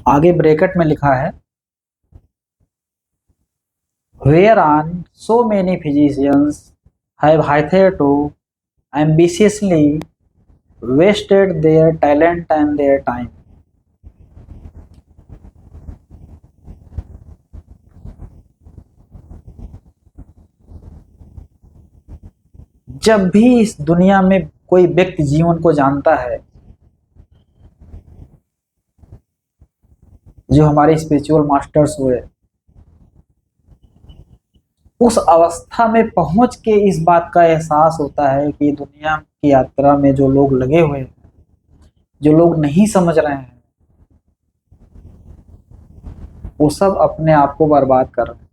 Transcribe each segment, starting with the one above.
आगे ब्रैकेट में लिखा है whereon so many physicians have hitherto ambitiously wasted their talent and their time। जब भी इस दुनिया में कोई व्यक्ति जीवन को जानता है, जो हमारे स्पिरिचुअल मास्टर्स हुए, उस अवस्था में पहुंच के इस बात का एहसास होता है कि दुनिया की यात्रा में जो लोग लगे हुए हैं, जो लोग नहीं समझ रहे हैं, वो सब अपने आप को बर्बाद कर रहे हैं।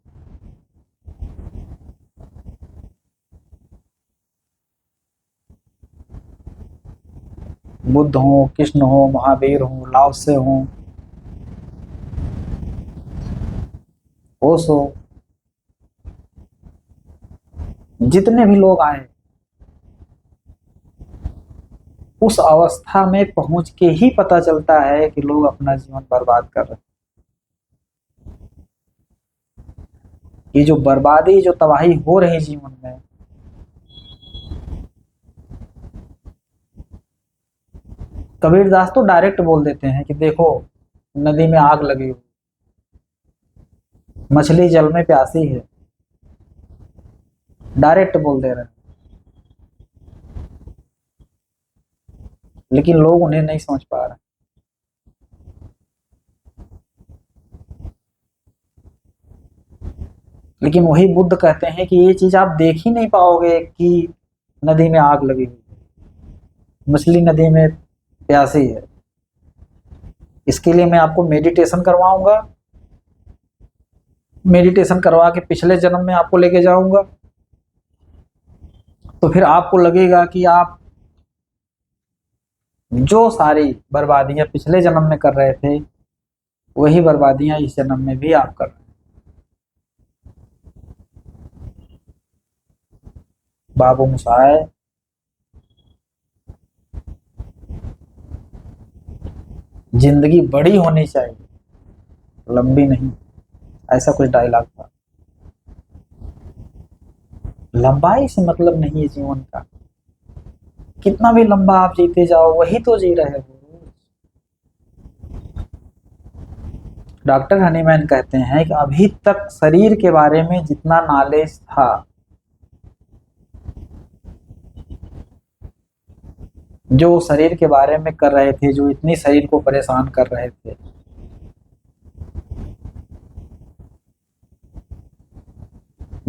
बुद्ध हो, कृष्ण हो, महावीर हो, लाओ से हो, ओशो, जितने भी लोग आए, उस अवस्था में पहुंच के ही पता चलता है कि लोग अपना जीवन बर्बाद कर रहे हैं। ये जो बर्बादी, जो तबाही हो रही जीवन में, कबीरदास तो डायरेक्ट बोल देते हैं कि देखो नदी में आग लगी हुई, मछली जल में प्यासी है, डायरेक्ट बोल दे रहे हैं, लेकिन लोग उन्हें नहीं समझ पा रहे। लेकिन वही बुद्ध कहते हैं कि ये चीज आप देख ही नहीं पाओगे कि नदी में आग लगी हुई, मछली नदी में प्यासी है। इसके लिए मैं आपको मेडिटेशन करवाऊंगा, मेडिटेशन करवा के पिछले जन्म में आपको लेके जाऊंगा, तो फिर आपको लगेगा कि आप जो सारी बर्बादियां पिछले जन्म में कर रहे थे, वही बर्बादियां इस जन्म में भी आप कर रहे हैं। बाबू मुसाए, जिंदगी बड़ी होनी चाहिए, लंबी नहीं, ऐसा कुछ डायलॉग था। लंबाई से मतलब नहीं है जीवन का, कितना भी लंबा आप जीते जाओ वही तो जी रहे हो। डॉक्टर हनीमैन कहते हैं कि अभी तक शरीर के बारे में जितना नॉलेज था, जो शरीर के बारे में कर रहे थे, जो इतनी शरीर को परेशान कर रहे थे,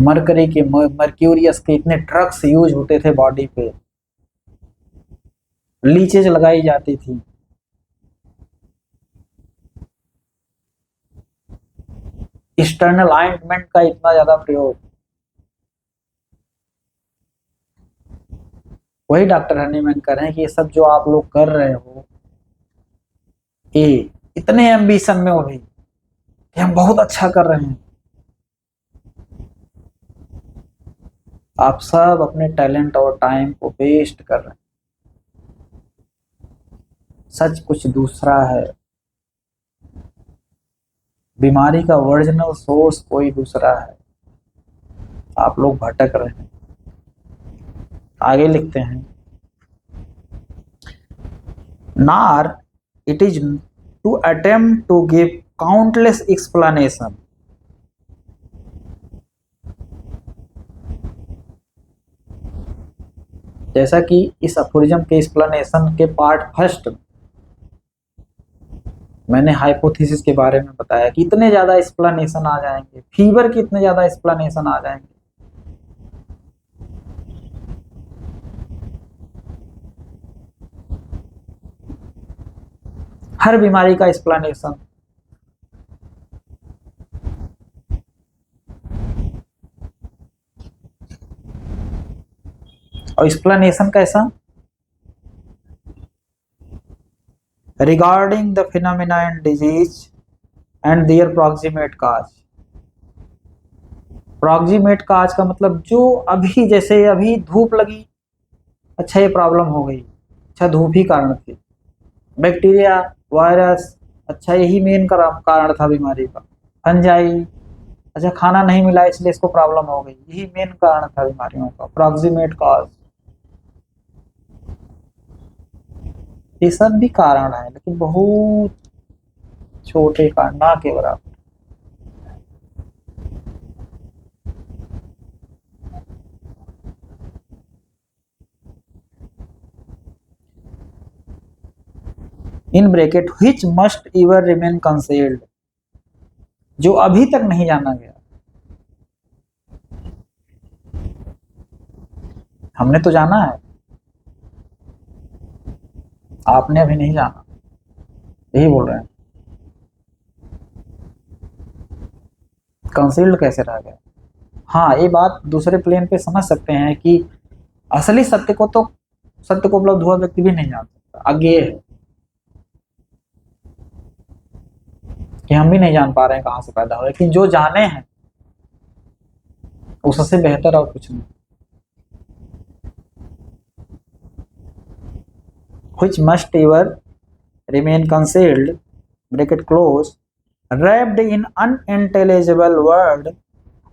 मरकरी के, मर्क्यूरियस के इतने ड्रग्स यूज होते थे बॉडी पे, लीचेज लगाई जाती थी, एक्सटर्नल ऑइंटमेंट का इतना ज्यादा प्रयोग, वही डॉक्टर हनीमैन कह रहे हैं कि ये सब जो आप लोग कर रहे हो, ये इतने एम्बिशन में हो भी कि हम बहुत अच्छा कर रहे हैं, आप सब अपने टैलेंट और टाइम को वेस्ट कर रहे हैं। सच कुछ दूसरा है, बीमारी का ओरिजिनल सोर्स कोई दूसरा है, आप लोग भटक रहे हैं। आगे लिखते हैं, nor it is to attempt to give countless explanation, जैसा कि इस अफोरिज्म के एक्सप्लेनेशन के पार्ट फर्स्ट मैंने हाइपोथेसिस के बारे में बताया कि इतने ज्यादा एक्सप्लेनेशन आ जाएंगे, फीवर के इतने ज्यादा एक्सप्लेनेशन आ जाएंगे, हर बीमारी का एक्सप्लेनेशन। और एक्सप्लेनेशन कैसा? Regarding the phenomena and disease and their proximate cause. Proximate cause का मतलब जो अभी, जैसे अभी धूप लगी, अच्छा ये प्रॉब्लम हो गई, अच्छा धूप ही कारण थी, बैक्टीरिया, वायरस, अच्छा यही मेन कारण था बीमारी का। फंजाई, अच्छा खाना नहीं मिला इसलिए इसको प्रॉब्लम हो गई, यही मेन कारण था बीमारियों का, अप्रॉक्सीमेट कॉज। ये सब भी कारण है लेकिन बहुत छोटे कारण, ना के बराबर। In bracket which must ever remain concealed, जो अभी तक नहीं जाना गया। हमने तो जाना है, आपने अभी नहीं जाना, यही बोल रहे हैं। कंसील्ड कैसे रह गया? हाँ, ये बात दूसरे प्लेन पे समझ सकते हैं कि असली सत्य को तो, सत्य को उपलब्ध हुआ व्यक्ति भी नहीं जान सकता। आगे है कि हम भी नहीं जान पा रहे हैं कहां से पैदा हुआ, लेकिन जो जाने हैं उससे बेहतर और कुछ नहीं। which must ever remain concealed, bracket close, wrapped in unintelligible word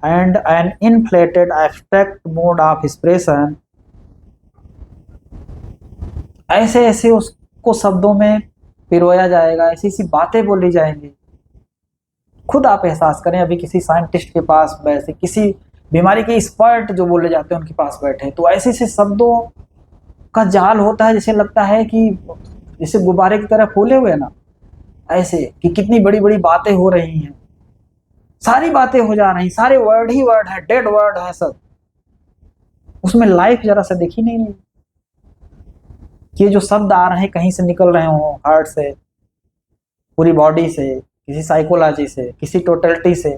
and an inflated abstract mode of expression, ऐसे ऐसे उसको शब्दों में पिरोया जाएगा, ऐसी ऐसी बातें बोली जाएंगी। खुद आप एहसास करें, अभी किसी साइंटिस्ट के पास वैसे किसी बीमारी के एक्सपर्ट जो बोले जाते हैं उनके पास बैठे, तो ऐसे ऐसे शब्दों का जाल होता है, जैसे लगता है कि जैसे गुब्बारे की तरह फूले हुए ना, ऐसे कि कितनी बड़ी बड़ी बातें हो रही हैं, सारी बातें हो जा रही, सारे वर्ड ही वर्ड है, डेड वर्ड है सब, उसमें लाइफ जरा सा दिख ही नहीं रही। कि जो शब्द आ रहे हैं कहीं से निकल रहे हो, हार्ट से, पूरी बॉडी से, किसी साइकोलॉजी से, किसी टोटलिटी से।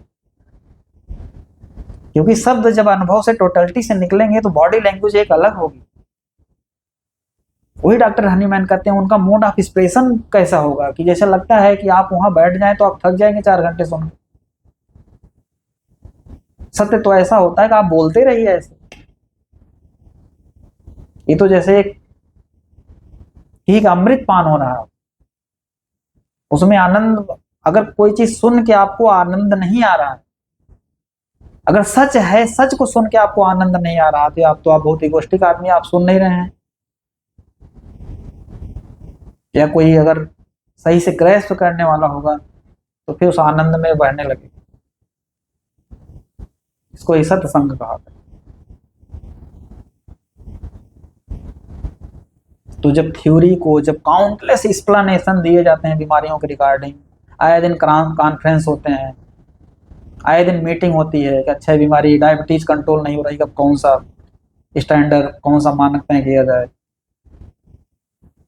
क्योंकि शब्द जब अनुभव से, टोटलिटी से निकलेंगे तो बॉडी लैंग्वेज एक अलग होगी। वही डॉक्टर हनीमैन कहते हैं, उनका मोड ऑफ एक्सप्रेशन कैसा होगा कि जैसे लगता है कि आप वहां बैठ जाएं तो आप थक जाएंगे 4 घंटे सुन। सत्य तो ऐसा होता है कि आप बोलते रहिए ऐसे। ये तो जैसे एक अमृत पान हो रहा है, उसमें आनंद, अगर कोई चीज सुन के आपको आनंद नहीं आ रहा है, अगर सच है, सच को सुन के आपको आनंद नहीं आ रहा, तो आप बहुत इगोस्टिक आदमी, आप सुन नहीं रहे हैं। या कोई अगर सही से ग्रैस्प करने वाला होगा तो फिर उस आनंद में बहने लगे। इसको ही सत्संग कहा है। तो जब थ्योरी को, जब काउंटलेस एक्सप्लेनेशन दिए जाते हैं बीमारियों के रिगार्डिंग, आए दिन कॉन्फ्रेंस होते हैं, आए दिन मीटिंग होती है कि अच्छा बीमारी डायबिटीज कंट्रोल नहीं हो रही, कब कौन सा स्टैंडर्ड, कौन सा मानक तय किया जाए,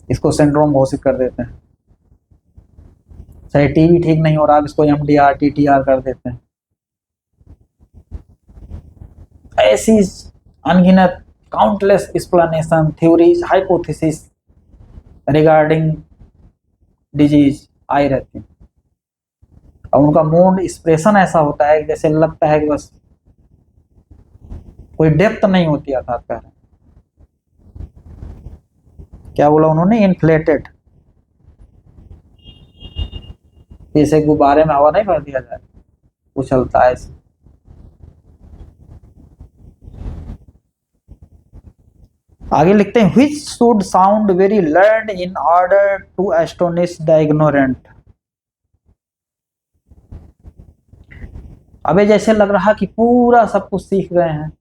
इसको सिंड्रोम घोषित कर देते हैं। चाहे टीबी ठीक नहीं हो रहा, इसको एमडीआर टीटीआर कर देते हैं। ऐसी अनगिनत countless explanation, theories, hypothesis regarding disease आई रहती है, और उनका मूड एक्सप्रेशन ऐसा होता है जैसे लगता है कि बस कोई डेप्थ नहीं होती, अर्थात कह रहे हैं। क्या बोला उन्होंने? इन्फ्लेटेड, जैसे गुब्बारे में हवा नहीं भर दिया जाए, उछलता है ऐसे। आगे लिखते हैं, which should sound very learned in order to astonish the ignorant। अबे जैसे लग रहा कि पूरा सब कुछ सीख गए हैं,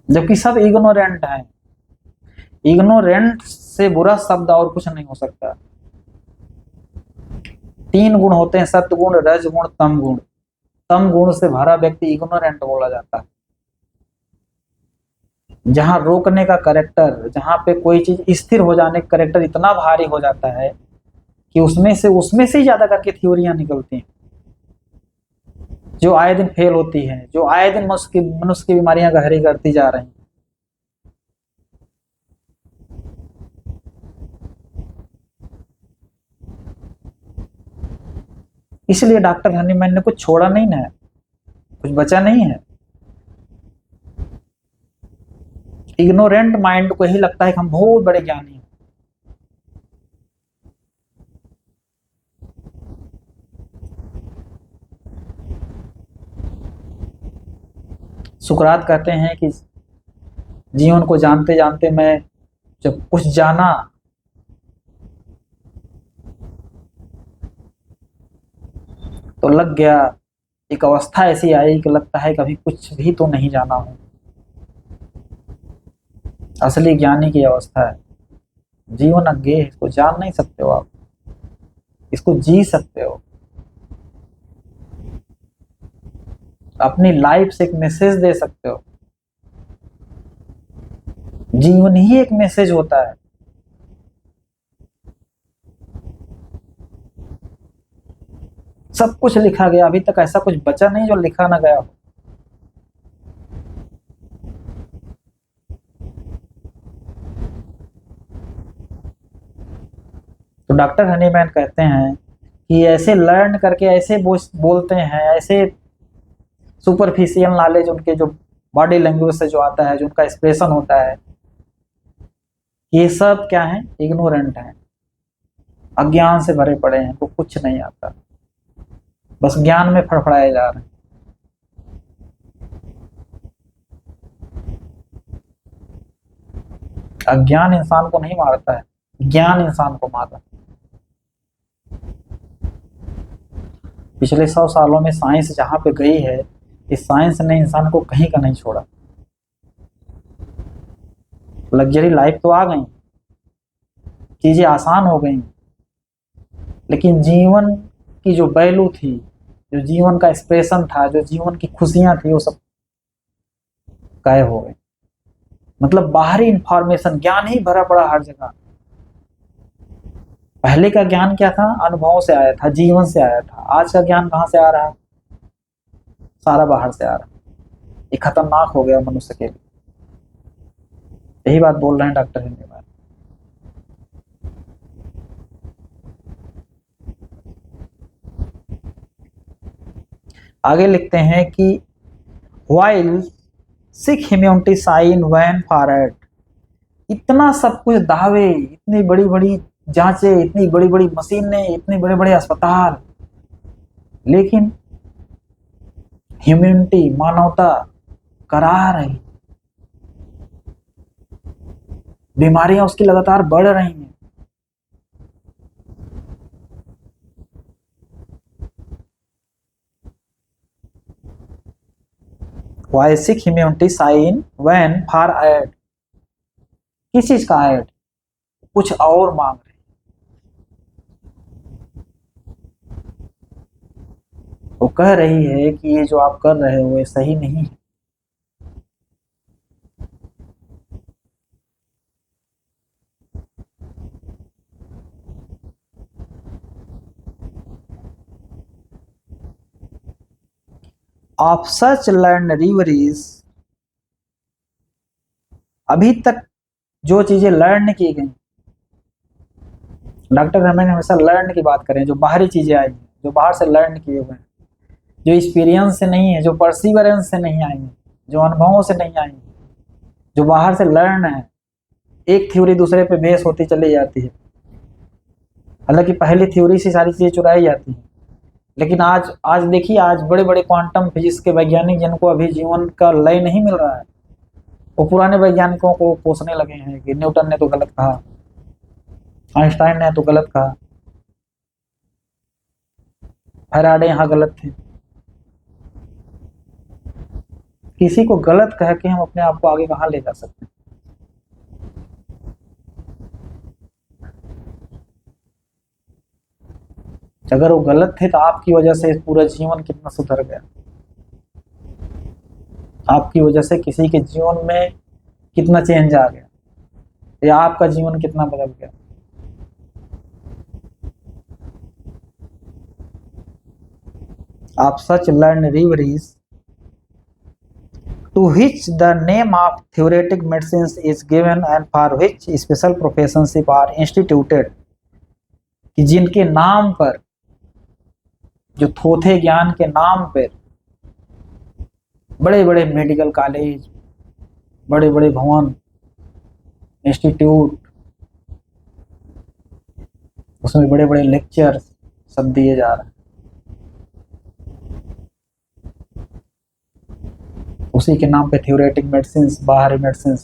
जबकि सब इग्नोरेंट हैं। इग्नोरेंट से बुरा शब्द और कुछ नहीं हो सकता। 3 गुण होते हैं, सत्गुण, रजगुण, तम गुण। तम गुण से भरा व्यक्ति इग्नोरेंट बोला जाता है। जहां रोकने का करेक्टर, जहां पे कोई चीज स्थिर हो जाने का करेक्टर इतना भारी हो जाता है कि उसमें से ही ज्यादा करके थ्योरियां निकलती हैं, जो आए दिन फेल होती हैं, जो आए दिन मनुष्य की बीमारियां गहरी करती जा रही हैं। इसलिए डॉक्टर हनीमैन ने कुछ छोड़ा नहीं ना है, कुछ बचा नहीं है। इग्नोरेंट माइंड को ही लगता है कि हम बहुत बड़े ज्ञानी हैं। सुकरात कहते हैं कि जीवन को जानते जानते मैं जब कुछ जाना तो लग गया, एक अवस्था ऐसी आई कि लगता है कभी कुछ भी तो नहीं जाना हूं। असली ज्ञानी की अवस्था है। जीवन अज्ञेय है, इसको जान नहीं सकते हो आप, इसको जी सकते हो। अपनी लाइफ से एक मैसेज दे सकते हो। जीवन ही एक मैसेज होता है। सब कुछ लिखा गया, अभी तक ऐसा कुछ बचा नहीं जो लिखा ना गया हो। तो डॉक्टर हनीमैन कहते हैं कि ऐसे लर्न करके ऐसे बोलते हैं, ऐसे सुपरफिशियल नॉलेज उनके जो बॉडी लैंग्वेज से जो आता है, जो उनका एक्सप्रेशन होता है, ये सब क्या है, इग्नोरेंट है, अज्ञान से भरे पड़े हैं, तो कुछ नहीं आता, बस ज्ञान में फड़फड़ाए जा रहे हैं। अज्ञान इंसान को नहीं मारता है, ज्ञान इंसान को मारता है। पिछले 100 सालों में साइंस जहां पे गई है, इस साइंस ने इंसान को कहीं का नहीं छोड़ा। लग्जरी लाइफ तो आ गई, चीजें आसान हो गई, लेकिन जीवन की जो वैल्यू थी, जो जीवन का एक्सप्रेशन था, जो जीवन की खुशियां थी, वो सब गायब हो गए। मतलब बाहरी इंफॉर्मेशन, ज्ञान ही भरा पड़ा हर जगह। पहले का ज्ञान क्या था, अनुभव से आया था, जीवन से आया था। आज का ज्ञान कहां से आ रहा है, सारा बाहर से आ रहा है। ये खतरनाक हो गया मनुष्य के लिए। यही बात बोल रहे हैं डॉक्टर हिंदुस्तान। आगे लिखते हैं कि while sick immunity sign when forward, इतना सब कुछ दावे, इतनी बड़ी बड़ी जांचें, इतनी बड़ी बड़ी मशीनें, इतने बड़े बड़े अस्पताल, लेकिन ह्यूमैनिटी, मानवता करा रही, बीमारियां उसकी लगातार बढ़ रही हैं। Why sick immunity sign when far ahead, किस चीज का ahead, कुछ और मांग रहे, वो कह रही है कि ये जो आप कर रहे हो ये सही नहीं है। Of such learned reveries, अभी तक जो चीजें लर्न की गई, डॉक्टर रमन हमेशा लर्न की बात करें, जो बाहरी चीजें आई हैं, जो बाहर से लर्न किए हुए हैं, जो एक्सपीरियंस से नहीं है, जो परसिवरेंस से नहीं आई है, जो अनुभवों से नहीं आई है, जो बाहर से लर्न है। एक थ्योरी दूसरे पे बेस होती चली जाती है, हालांकि पहली थ्योरी से सारी चीजें चुराई जाती हैं। लेकिन आज आज देखिए, आज बड़े बड़े क्वांटम फिजिक्स के वैज्ञानिक जिनको अभी जीवन का लय नहीं मिल रहा है, वो पुराने वैज्ञानिकों को कोसने लगे हैं कि न्यूटन ने तो गलत कहा, आइंस्टाइन ने तो गलत कहा, फैराडे यहाँ गलत थे। किसी को गलत कह के हम अपने आप को आगे कहाँ ले जा सकते हैं। अगर वो गलत थे तो आपकी वजह से पूरा जीवन कितना सुधर गया, आपकी वजह से किसी के जीवन में कितना चेंज आ गया, या आपका जीवन कितना बदल गया। आप सच learn रिवरीज to which the name of theoretic medicines is given and for which special professionship are instituted, कि जिनके नाम पर, जो थोथे ज्ञान के नाम पर बड़े बड़े मेडिकल कॉलेज, बड़े बड़े भवन, इंस्टीट्यूट, उसमें बड़े बड़े लेक्चर सब दिए जा रहे हैं, उसी के नाम पे थ्योरेटिक मेडिसिन, बाहरी medicine.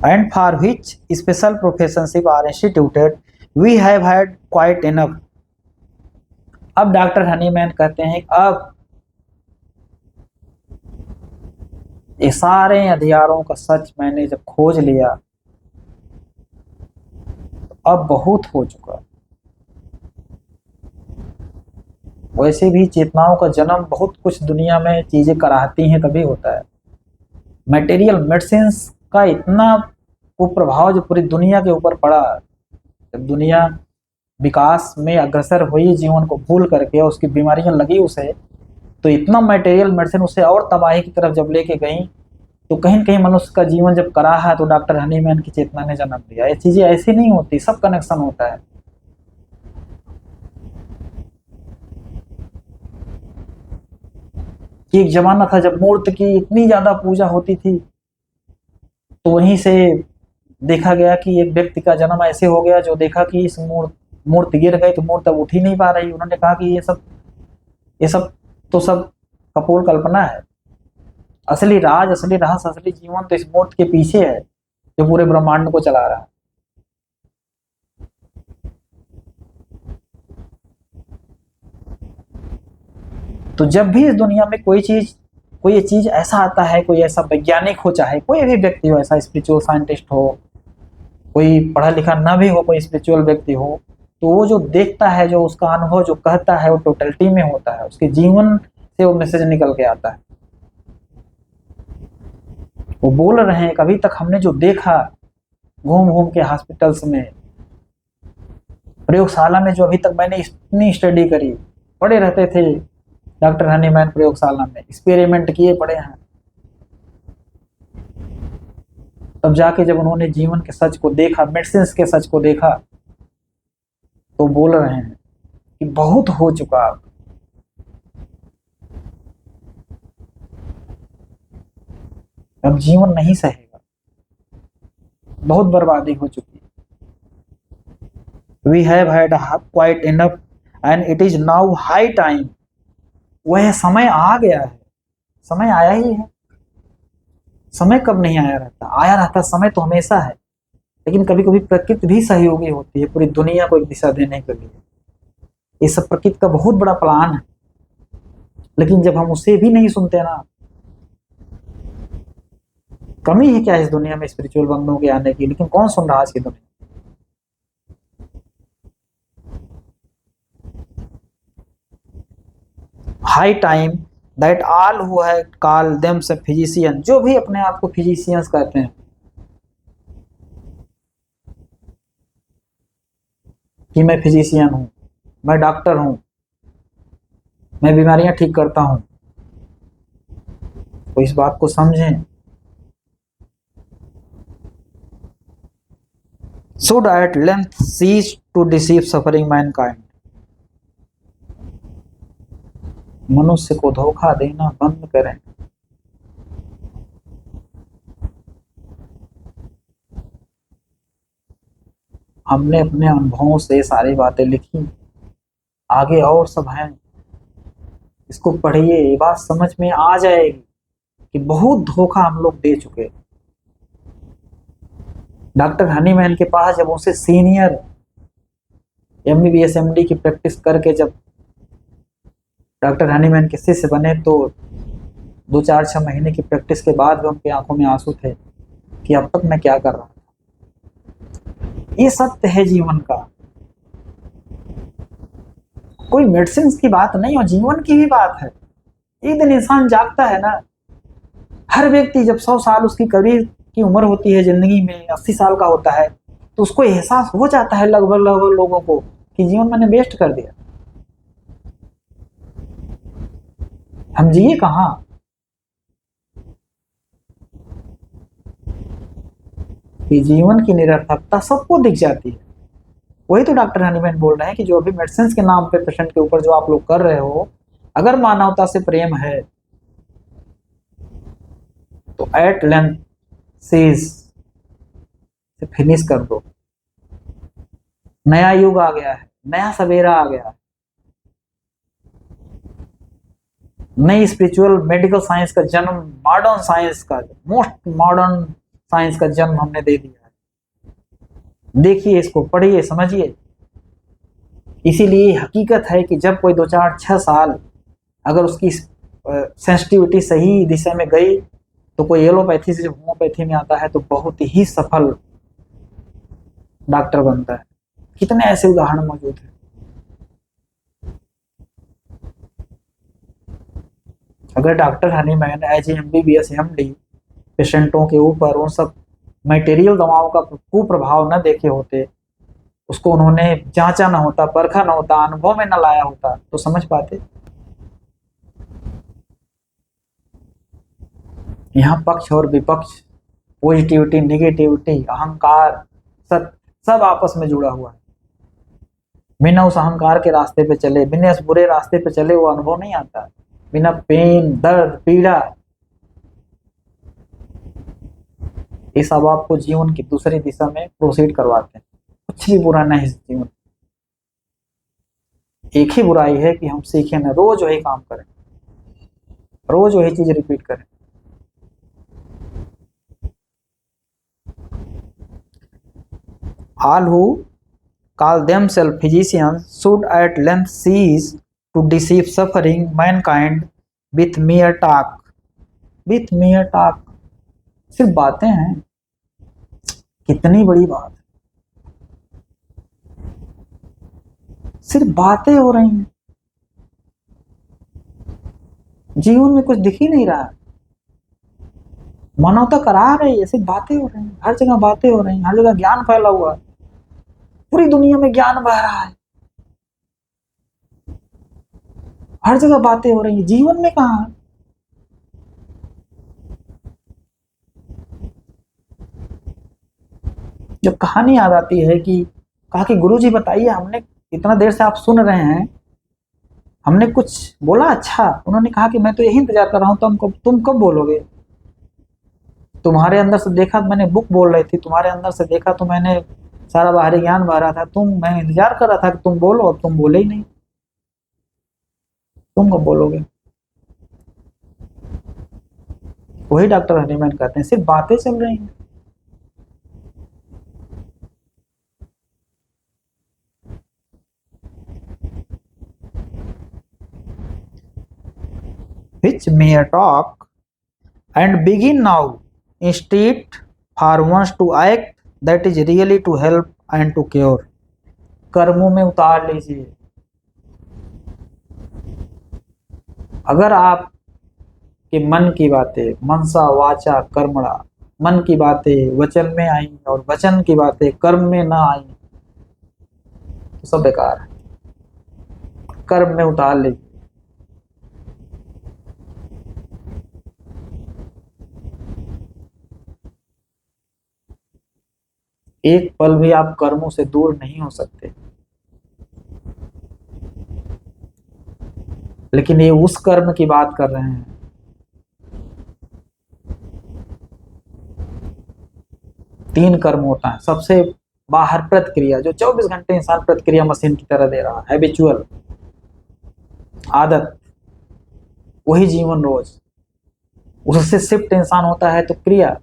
And for which special professionship are instituted, we have had quite enough। अब डॉक्टर हनीमैन कहते हैं अब ये सारे अधिकारों का सच मैंने जब खोज लिया तो अब बहुत हो चुका। वैसे भी चेतनाओं का जन्म बहुत कुछ दुनिया में चीजें कराती हैं तभी होता है। मटेरियल मेडिसिन का इतना कुप्रभाव जो पूरी दुनिया के ऊपर पड़ा, जब दुनिया विकास में अग्रसर हुई, जीवन को भूल करके उसकी बीमारियां लगी उसे, तो इतना मटेरियल मेडिसिन उसे और तबाही की तरफ जब लेके गई, तो कहीं न कहीं मनुष्य का जीवन जब करा है तो डॉक्टर हनीमैन की चेतना ने जन्म दिया। ये चीजें ऐसी नहीं होती, सब कनेक्शन होता है। कि एक जमाना था जब मूर्ति की इतनी ज्यादा पूजा होती थी, तो वहीं से देखा गया कि एक व्यक्ति का जन्म ऐसे हो गया जो देखा कि इस मूर्ति गिर गई तो मूर्ति अब उठ ही नहीं पा रही। उन्होंने कहा कि ये सब तो सब कपोल कल्पना है। असली राज, असली रहस्य, असली जीवन तो इस मूर्ति के पीछे है जो पूरे ब्रह्मांड को चला रहा है। तो जब भी इस दुनिया में कोई चीज ऐसा आता है, कोई ऐसा वैज्ञानिक हो, चाहे कोई भी व्यक्ति हो, ऐसा स्पिरिचुअल साइंटिस्ट हो, कोई पढ़ा लिखा ना भी हो, कोई स्पिरिचुअल व्यक्ति हो, तो वो जो देखता है, जो उसका अनुभव जो कहता है, वो टोटलिटी में होता है, उसके जीवन से वो मैसेज निकल के आता है। वो बोल रहे हैं कि अभी तक हमने जो देखा घूम घूम के हॉस्पिटल्स में, प्रयोगशाला में, जो अभी तक मैंने इतनी स्टडी करी, पड़े रहते थे डॉक्टर हनीमैन प्रयोगशाला में, एक्सपेरिमेंट किए पड़े हैं। तब जाके जब उन्होंने जीवन के सच को देखा, मेडिसिन के सच को देखा, तो बोल रहे हैं कि बहुत हो चुका, अब जीवन नहीं सहेगा, बहुत बर्बादी हो चुकी। We have had quite enough and it is now high time। वह समय आ गया है, समय आया ही है। समय कब नहीं आया रहता? आया रहता समय तो हमेशा है, लेकिन कभी कभी प्रकृति भी सहयोगी होती है पूरी दुनिया को एक दिशा देने के लिए। ये सब प्रकृति का बहुत बड़ा प्लान है, लेकिन जब हम उसे भी नहीं सुनते ना, कमी है क्या इस दुनिया में स्पिरिचुअल बंदों के आने की? लेकिन कौन सुन रहा आज की दुनिया? High time that all who have called themselves physician, जो भी अपने आप को फिजिशियंस कहते हैं, कि मैं फिजिशियन हूं, मैं डॉक्टर हूं, मैं बीमारियां ठीक करता हूं, तो इस बात को समझें। should at length cease to deceive suffering mankind। मनुष्य को धोखा देना बंद करें। हमने अपने अनुभवों से सारी बातें लिखी, आगे और सब हैं, इसको पढ़िए, ये बात समझ में आ जाएगी कि बहुत धोखा हम लोग दे चुके। डॉक्टर हनीमैन के पास जब उनसे सीनियर MBBS MD की प्रैक्टिस करके जब डॉक्टर हनीमैन के शिष्य बने, तो 2-4-6 महीने की प्रैक्टिस के बाद भी उनकी आंखों में आंसू थे कि अब तक मैं क्या कर रहा था। ये सत्य है जीवन का, कोई मेडिसिन की बात नहीं हो, जीवन की भी बात है। एक दिन इंसान जागता है ना, हर व्यक्ति जब 100 साल उसकी करीब की उम्र होती है, जिंदगी में 80 साल का होता है, तो उसको एहसास हो जाता है लगभग लोगों को कि जीवन मैंने वेस्ट कर दिया, हम जिए कहां। कि जीवन की निरर्थकता सबको दिख जाती है। वही तो डॉक्टर हनीमैन बोल रहे हैं कि जो भी मेडिसिन के नाम पे पेशेंट के ऊपर जो आप लोग कर रहे हो, अगर मानवता से प्रेम है तो एट लेंथ सीज इसे फिनिश कर दो। नया युग आ गया है, नया सवेरा आ गया है, नई स्पिरिचुअल मेडिकल साइंस का जन्म, मॉडर्न साइंस का, मोस्ट मॉडर्न साइंस का जन्म हमने दे दिया है। देखिए इसको, पढ़िए, समझिए। इसीलिए हकीकत है कि जब कोई 2 4 6 साल अगर उसकी सेंसिटिविटी सही दिशा में गई तो कोई एलोपैथी से होम्योपैथी में आता है तो बहुत ही सफल डॉक्टर बनता है। कितने ऐसे उदाहरण मौजूद हैं। अगर doctor Hahnemann as MBBS MD पेशेंटों के ऊपर उन सब मटेरियल दवाओं का कुप्रभाव न देखे होते, उसको उन्होंने जांचा ना होता, परखा ना होता, अनुभव में न लाया होता तो समझ पाते। यहाँ पक्ष और विपक्ष, पॉजिटिविटी, नेगेटिविटी, अहंकार, सब सब आपस में जुड़ा हुआ है। बिना उस अहंकार के रास्ते पे चले, बिना उस बुरे रास्ते पे चले वो अनुभव नहीं आता। बिना पेन, दर्द, पीड़ा, ये सब आपको जीवन की दूसरी दिशा में प्रोसीड करवाते हैं। कुछ भी बुरा नहीं इस जीवन। एक ही बुराई है कि हम सीखें ना, रोज वही काम करें, रोज वही चीज रिपीट करें। All who call themselves physicians should at length cease to deceive suffering mankind with mere talk. With mere talk, सिर्फ बातें हैं। कितनी बड़ी बात, सिर्फ बातें हो रही हैं, जीवन में कुछ दिख ही नहीं रहा। मानवता करा रही है, सिर्फ बातें हो रही हैं, हर जगह बातें हो रही हैं, हर जगह ज्ञान फैला हुआ है, पूरी दुनिया में ज्ञान बह रहा है, हर जगह बातें हो रही हैं, जीवन में कहाँ है। जब कहानी याद आती है कि कहा कि गुरुजी बताइए, हमने इतना देर से आप सुन रहे हैं, हमने कुछ बोला अच्छा? उन्होंने कहा कि मैं तो यही इंतजार कर रहा हूं तुम कब बोलोगे। तुम्हारे अंदर से देखा, मैंने बुक बोल रही थी, तुम्हारे अंदर से देखा तो मैंने सारा बाहरी ज्ञान बह रहा था, मैं इंतजार कर रहा था कि तुम बोलो, अब तुम बोले ही नहीं, तुम कब बोलोगे। वही डॉक्टर हनीमैन कहते हैं, सिर्फ बातें चल रही हैं। Which mere talk and begin now instead for once to act that is really to help and to cure। कर्मों में उतार लीजिए। अगर आप के मन की बातें मनसा वाचा कर्मणा, मन की बातें वचन में आई और वचन की बातें कर्म में ना आई तो सब बेकार है। कर्म में उतार लीजिए। एक पल भी आप कर्मों से दूर नहीं हो सकते, लेकिन ये उस कर्म की बात कर रहे हैं। तीन कर्म होता है सबसे बाहर, प्रतिक्रिया, जो 24 घंटे इंसान प्रतिक्रिया मशीन की तरह दे रहा है, हैबिचुअल आदत, वही जीवन रोज। उससे शिफ्ट इंसान होता है तो क्रिया,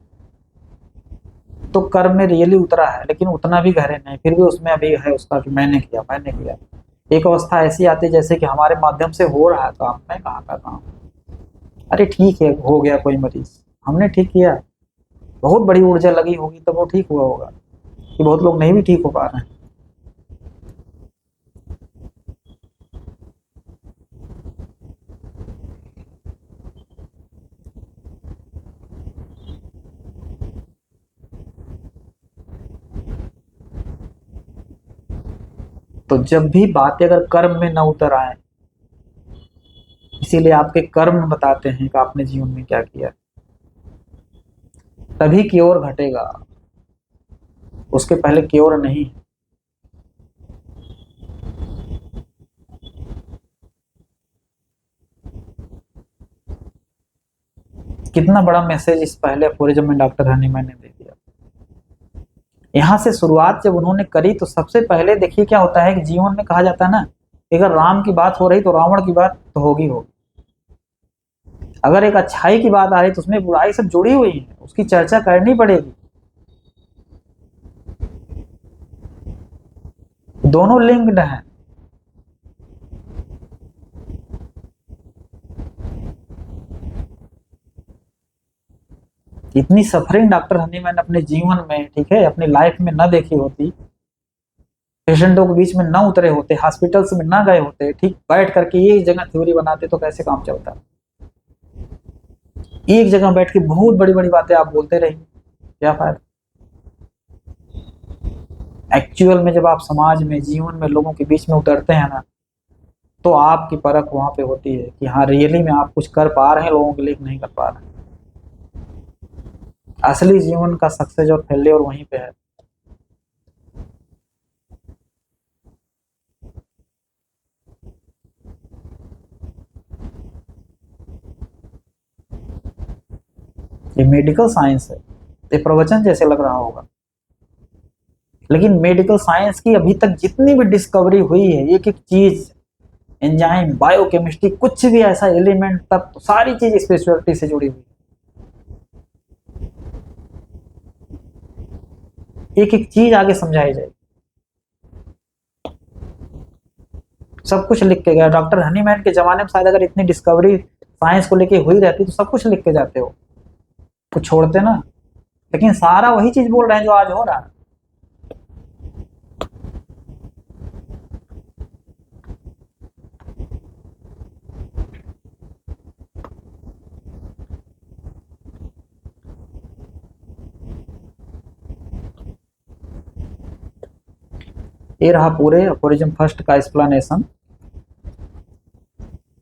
तो कर्म में रियली उतरा है, लेकिन उतना भी गहरे नहीं, फिर भी उसमें अभी है उसका कि मैंने किया, मैंने किया। एक अवस्था ऐसी आती है जैसे कि हमारे माध्यम से हो रहा है काम, मैं कहाँ का काम, अरे ठीक है, हो गया कोई मरीज, हमने ठीक किया, बहुत बड़ी ऊर्जा लगी होगी तब वो ठीक हुआ होगा, कि बहुत लोग नहीं भी ठीक हो पा रहे हैं। तो जब भी बातें अगर कर्म में न उतर आए, इसीलिए आपके कर्म बताते हैं कि आपने जीवन में क्या किया, तभी की ओर घटेगा, उसके पहले की ओर नहीं। कितना बड़ा मैसेज इस पहले अफोरिज्म में डॉक्टर हनीमैन ने दे दिया। यहाँ से शुरुआत जब उन्होंने करी तो सबसे पहले देखिए क्या होता है कि जीवन में कहा जाता है ना, अगर राम की बात हो रही तो रावण की बात तो होगी होगी, अगर एक अच्छाई की बात आ रही तो उसमें बुराई सब जुड़ी हुई है, उसकी चर्चा करनी पड़ेगी। दोनों लिंक्ड हैं। इतनी सफरिंग डॉक्टर हनी मैंने अपने जीवन में, ठीक है, अपनी लाइफ में न देखी होती, पेशेंटों के बीच में न उतरे होते, हॉस्पिटल्स में न गए होते, ठीक बैठ करके एक जगह थ्योरी बनाते तो कैसे काम चलता। एक जगह बैठ के बहुत बड़ी बड़ी बातें आप बोलते रहिए, क्या फायदा। एक्चुअल में जब आप समाज में, जीवन में, लोगों के बीच में उतरते हैं ना, तो आपकी परख वहां पे होती है कि हाँ रियली में आप कुछ कर पा रहे हैं लोगों के लिए, नहीं कर पा रहे हैं। असली जीवन का सक्सेस और फेलियर वहीं पे है। ये मेडिकल साइंस है, ये प्रवचन जैसे लग रहा होगा, लेकिन मेडिकल साइंस की अभी तक जितनी भी डिस्कवरी हुई है, एक एक चीज, एंजाइम, बायोकेमिस्ट्री, कुछ भी ऐसा एलिमेंट तक, सारी चीज स्पिरिचुअलिटी से जुड़ी हुई, एक एक चीज आगे समझाई जाएगी। सब कुछ लिख के गया डॉक्टर हनीमैन के जमाने में, शायद अगर इतनी डिस्कवरी साइंस को लेके हुई रहती तो सब कुछ लिख के जाते हो, कुछ छोड़ते ना। लेकिन सारा वही चीज बोल रहे हैं जो आज हो रहा है। ये रहा पूरे अपोरिज्म फर्स्ट का एक्सप्लेनेशन।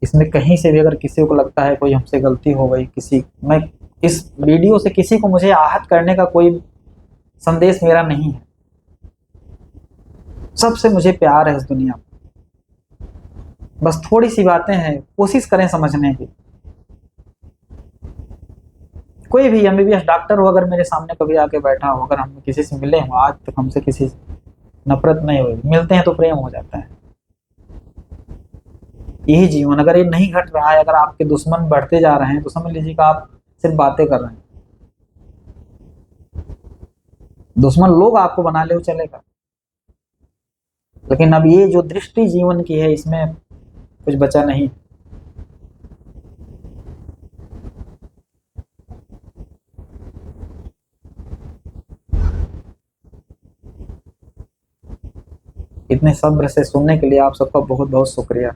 इसमें कहीं से भी अगर किसी को लगता है कोई हमसे गलती हो गई, किसी, मैं इस वीडियो से किसी को मुझे आहत करने का कोई संदेश मेरा नहीं है, सबसे मुझे प्यार है इस दुनिया में। बस थोड़ी सी बातें हैं, कोशिश करें समझने की। कोई भी एमबीबीएस डॉक्टर हो, अगर मेरे सामने कभी आके बैठा हो, अगर हम किसी से मिले हो, आज तक हमसे किसी से नफरत नहीं हुई, मिलते हैं तो प्रेम हो जाता है। यही जीवन, अगर ये नहीं घट रहा है, अगर आपके दुश्मन बढ़ते जा रहे हैं, तो समझ लीजिए कि आप सिर्फ बातें कर रहे हैं। दुश्मन लोग आपको बना ले वो चलेगा, लेकिन अब ये जो दृष्टि जीवन की है, इसमें कुछ बचा नहीं। इतने सब्र से सुनने के लिए आप सबका बहुत बहुत शुक्रिया।